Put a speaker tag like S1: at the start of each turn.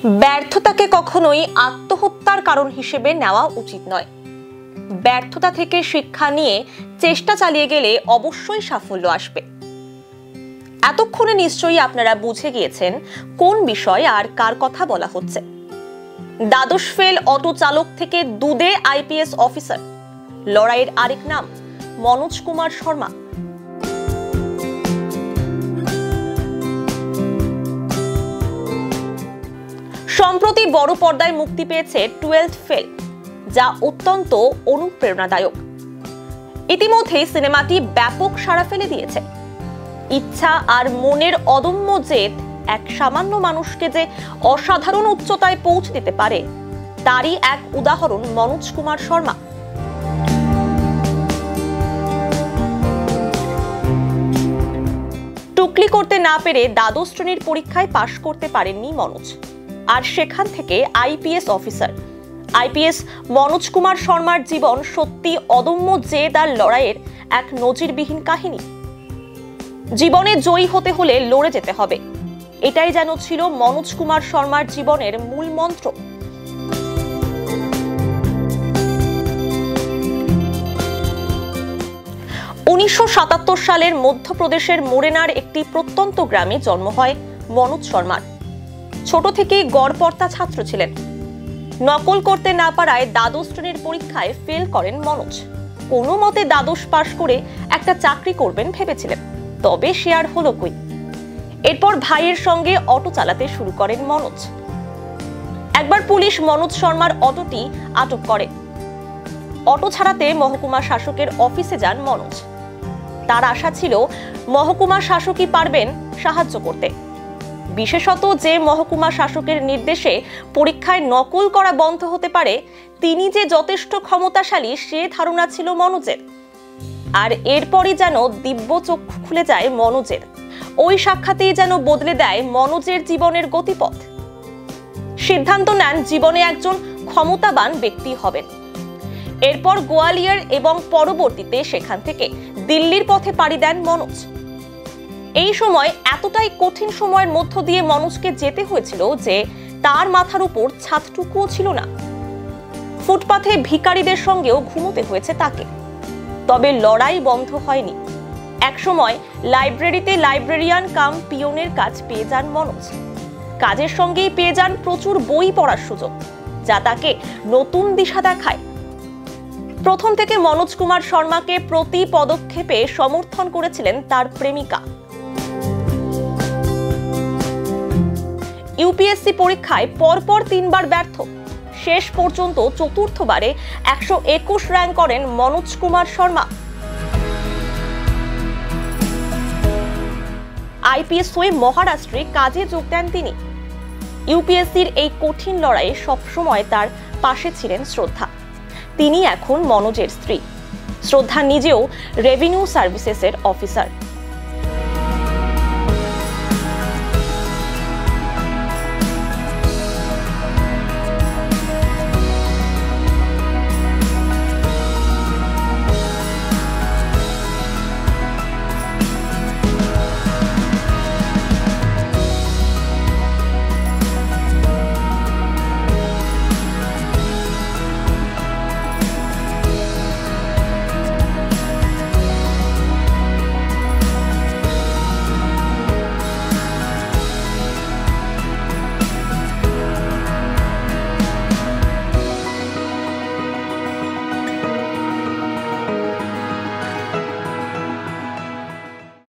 S1: ব্যর্থতাকে কখনোই আত্মহত্যার কারণ হিসেবে নেওয়া উচিত নয়। ব্যর্থতা থেকে শিক্ষা নিয়ে চেষ্টা চালিয়ে গেলে অবশ্যই সাফল্য আসবে। এতক্ষণে নিশ্চয়ই আপনারা বুঝে গিয়েছেন কোন বিষয় আর কার কথা বলা হচ্ছে। দ্বাদশ ফেল অটো চালক থেকে দুদে আইপিএস অফিসার, লড়াইয়ের আরেক নাম মনোজ কুমার শর্মা। সম্প্রতি বড় পর্দায় মুক্তি পেয়েছে 12th ফেল, যা অত্যন্ত অনুপ্রেরণাদায়ক। ইতিমধ্যে সিনেমাটি ব্যাপক সাড়া ফেলে দিয়েছে। ইচ্ছা আর মনের অদম্য জেদ এক সামান্য মানুষকে যে অসাধারণ উচ্চতায় পৌঁছে দিতে পারে, তারই এক উদাহরণ মনোজ কুমার শর্মা। টুকলি করতে না পেরে দ্বাদশ শ্রেণীর পরীক্ষায় পাশ করতে পারেননি মনোজ, আর সেখান থেকে IPS officer. IPS Manoj Kumar শর্মার জীবন সত্যি অদম্য জেদ আর লড়াইয়ের এক নজিরবিহীন কাহিনী। জীবনে জয়ী হতে হলে লড়ে যেতে হবে, এটাই যেন ছিল মনোজ কুমার শর্মার জীবনের মূল মন্ত্র। উনিশশো ৭৭ সালের মধ্যপ্রদেশের মোরেনার একটি প্রত্যন্ত গ্রামে জন্ম হয় মনোজ শর্মার। ছোট থেকেই গড়পড়তা ছাত্র ছিলেন। নকল করতে না পারায় দ্বাদশ শ্রেণীর পরীক্ষায় ফেল করেন মনোজ। কোনো মতে দ্বাদশ পাশ করে একটা চাকরি করবেন ভেবেছিলেন, তবে সে আর হলো কই। এরপর ভাইয়ের সঙ্গে অটো চালাতে শুরু করেন মনোজ। একবার পুলিশ মনোজ শর্মার অটোটি আটক করে। অটো ছাড়াতে মহকুমা শাসকের অফিসে যান মনোজ। তার আশা ছিল মহকুমা শাসকই পারবেন সাহায্য করতে। বিশেষত যে মহকুমা শাসকের নির্দেশে পরীক্ষায় নকল করা বন্ধ হতে পারে, তিনি যে যথেষ্ট ক্ষমতাশালী সে ধারণা ছিল মনোজের। আর এরপরই যেন দিব্য চক্ষু খুলে যায় মনোজের। ওই সাক্ষাতেই যেন বদলে দেয় মনোজের জীবনের গতিপথ। সিদ্ধান্ত নেন জীবনে একজন ক্ষমতাবান ব্যক্তি হবেন। এরপর গোয়ালিয়র এবং পরবর্তীতে সেখান থেকে দিল্লির পথে পাড়ি দেন মনোজ। এই সময় এতটাই কঠিন সময়ের মধ্য দিয়ে মনোজকে যেতে হয়েছিল যে তার মাথার উপর ছাদটুকুও ছিল না। ফুটপাথে ভিখারিদের সঙ্গেও ঘুমোতে হয়েছে তাকে। তবে লড়াই বন্ধ হয়নি। একসময় লাইব্রেরিতে লাইব্রেরিয়ান কাম পিয়নের কাজ পেয়ে যান মনোজ। কাজের সঙ্গেই পেয়ে যান প্রচুর বই পড়ার সুযোগ, যা তাকে নতুন দিশা দেখায়। প্রথম থেকে মনোজ কুমার শর্মাকে প্রতি পদক্ষেপে সমর্থন করেছিলেন তার প্রেমিকা। ইউপিএসসি পরীক্ষায় পরপর 3 বার ব্যর্থ। শেষ পর্যন্ত চতুর্থবারে 121 র্যাঙ্ক করেন মনোজ কুমার শর্মা। আইপিএস হয়ে মহারাষ্ট্রে কাজে যোগ দেন তিনি। ইউপিএসসির এই কঠিন লড়াইয়ে সবসময় তার পাশে ছিলেন শ্রদ্ধা। তিনি এখন মনোজের স্ত্রী। শ্রদ্ধা নিজেও রেভিনিউ সার্ভিসেসের অফিসার।